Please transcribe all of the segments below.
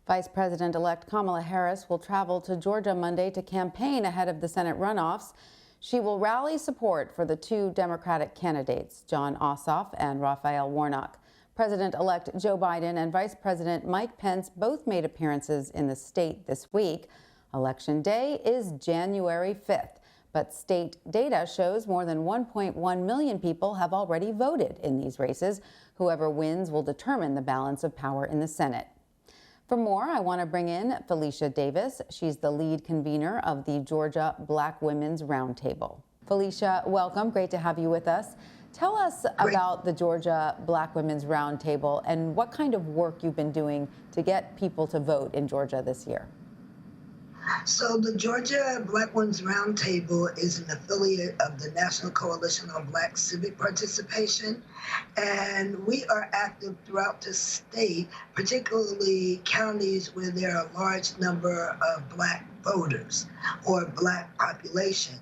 Vice President-elect Kamala Harris will travel to Georgia Monday to campaign ahead of the Senate runoffs. She will rally support for the two Democratic candidates, Jon Ossoff and Raphael Warnock. President-elect Joe Biden and Vice President Mike Pence both made appearances in the state this week. Election Day is January 5th, but state data shows more than 1.1 million people have already voted in these races. Whoever wins will determine the balance of power in the Senate. For more, I want to bring in Felicia Davis. She's the lead convener of the Georgia Black Women's Roundtable. Felicia, welcome. Great to have you with us. Tell us about the Georgia Black Women's Roundtable and what kind of work you've been doing to get people to vote in Georgia this year. So the Georgia Black Women's Roundtable is an affiliate of the National Coalition on Black Civic Participation, and we are active throughout the state, particularly counties where there are a large number of Black voters or Black population.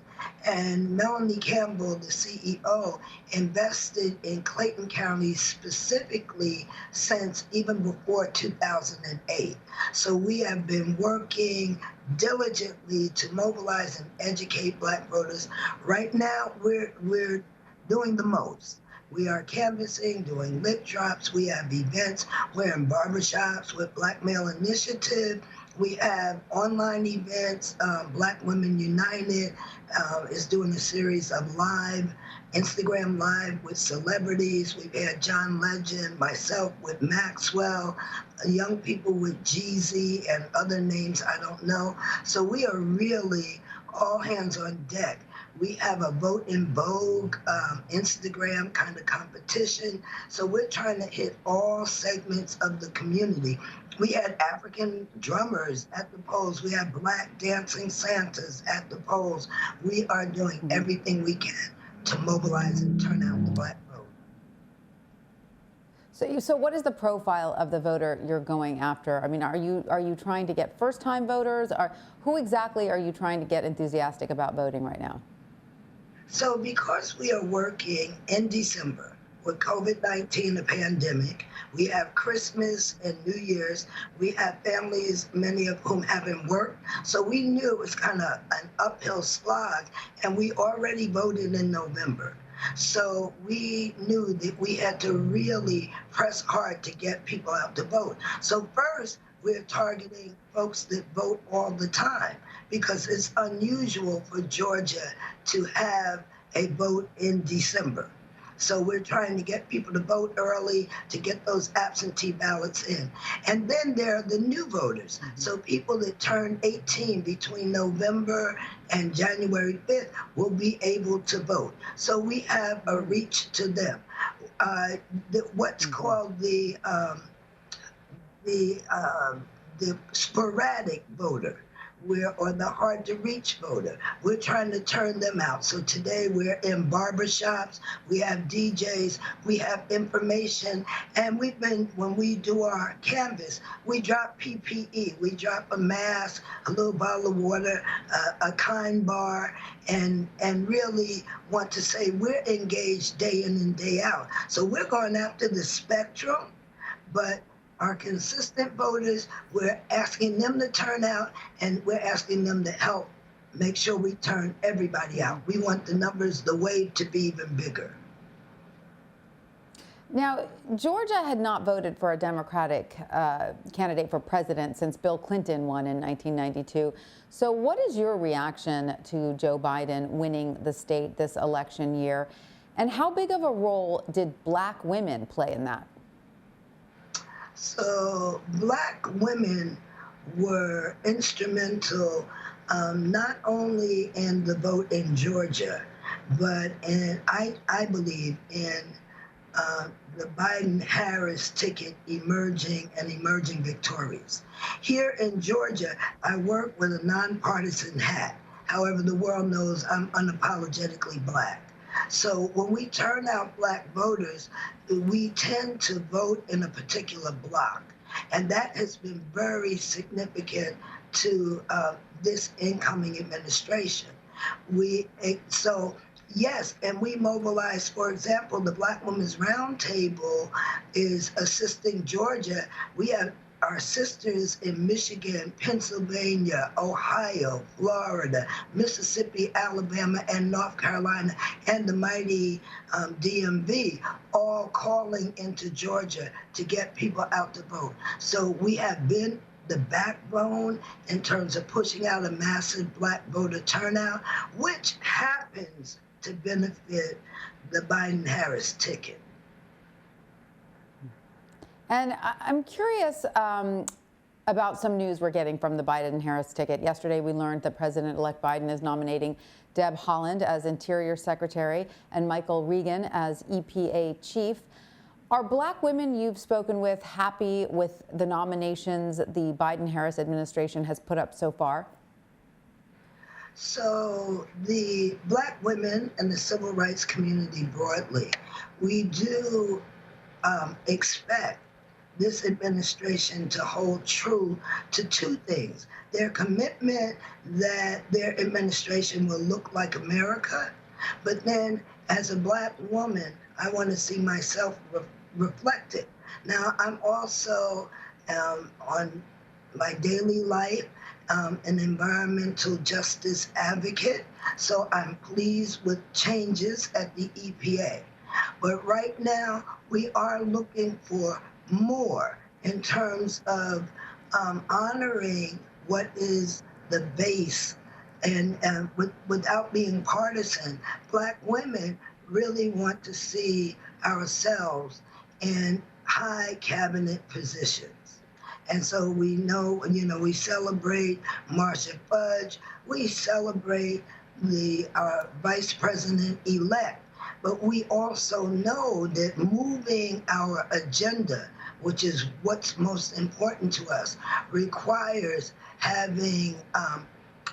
And Melanie Campbell, the CEO, invested in Clayton County specifically since even before 2008. So we have been working diligently to mobilize and educate Black voters. Right now, we're doing the most. We are canvassing, doing lip drops. We have events. We're in barbershops with Black Male Initiative. We have online events. Black Women United is doing a series of Instagram Live with celebrities. We've had John Legend, myself with Maxwell, young people with Jeezy and other names I don't know. So we are really all hands on deck. We have a Vote in Vogue Instagram kind of competition. So we're trying to hit all segments of the community. We had African drummers at the polls. We had Black dancing Santas at the polls. We are doing everything we can to mobilize and turn out the Black vote. So what is the profile of the voter you're going after? I mean, are you trying to get first-time voters? Who exactly are you trying to get enthusiastic about voting right now? So because we are working in December with COVID-19, the pandemic, we have Christmas and New Year's, we have families, many of whom haven't worked. So we knew it was kind of an uphill slog, and we already voted in November. So we knew that we had to really press hard to get people out to vote. So first, we're targeting folks that vote all the time because it's unusual for Georgia to have a vote in December. So we're trying to get people to vote early to get those absentee ballots in. And then there are the new voters. So people that turn 18 between November and January 5th will be able to vote. So we have a reach to them. What's called the sporadic voter, or the hard to reach voter. We're trying to turn them out. So today we're in barbershops, we have DJs, we have information, and when we do our canvas, we drop PPE, we drop a mask, a little bottle of water, a kind bar, and really want to say we're engaged day in and day out. So we're going after the spectrum, but our consistent voters, we're asking them to turn out, and we're asking them to help make sure we turn everybody out. We want the numbers, the wave, to be even bigger. Now, Georgia had not voted for a Democratic candidate for president since Bill Clinton won in 1992. So what is your reaction to Joe Biden winning the state this election year? And how big of a role did Black women play in that? So Black women were instrumental not only in the vote in Georgia, but I believe in the Biden-Harris ticket emerging victorious. Here in Georgia, I work with a nonpartisan hat. However, the world knows I'm unapologetically Black. So when we turn out Black voters, we tend to vote in a particular block. And that has been very significant to this incoming administration. Yes, and we mobilize, for example, the Black Women's Roundtable is assisting Georgia. We have our sisters in Michigan, Pennsylvania, Ohio, Florida, Mississippi, Alabama, and North Carolina, and the mighty DMV, all calling into Georgia to get people out to vote. So we have been the backbone in terms of pushing out a massive Black voter turnout, which happens to benefit the Biden-Harris ticket. And I'm curious about some news we're getting from the Biden-Harris ticket. Yesterday, we learned that President-elect Biden is nominating Deb Haaland as Interior Secretary and Michael Regan as EPA Chief. Are Black women you've spoken with happy with the nominations the Biden-Harris administration has put up so far? So the Black women and the civil rights community broadly, we do expect this administration to hold true to two things: their commitment that their administration will look like America, but then as a Black woman, I want to see myself reflected. Now, I'm also on my daily life an environmental justice advocate, so I'm pleased with changes at the EPA. But right now, we are looking for more in terms of honoring what is the base, and without being partisan. Black women really want to see ourselves in high cabinet positions. And so we know, we celebrate Marcia Fudge, we celebrate the Vice President-elect, but we also know that moving our agenda, which is what's most important to us, requires having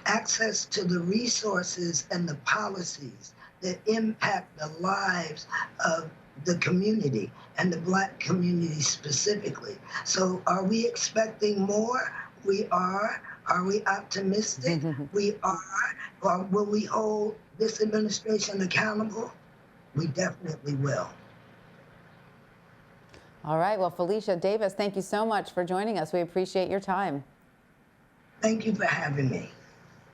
access to the resources and the policies that impact the lives of the community and the Black community specifically. So are we expecting more? We are. Are we optimistic? We are. Will we hold this administration accountable? We definitely will. All right. Well, Felicia Davis, thank you so much for joining us. We appreciate your time. Thank you for having me.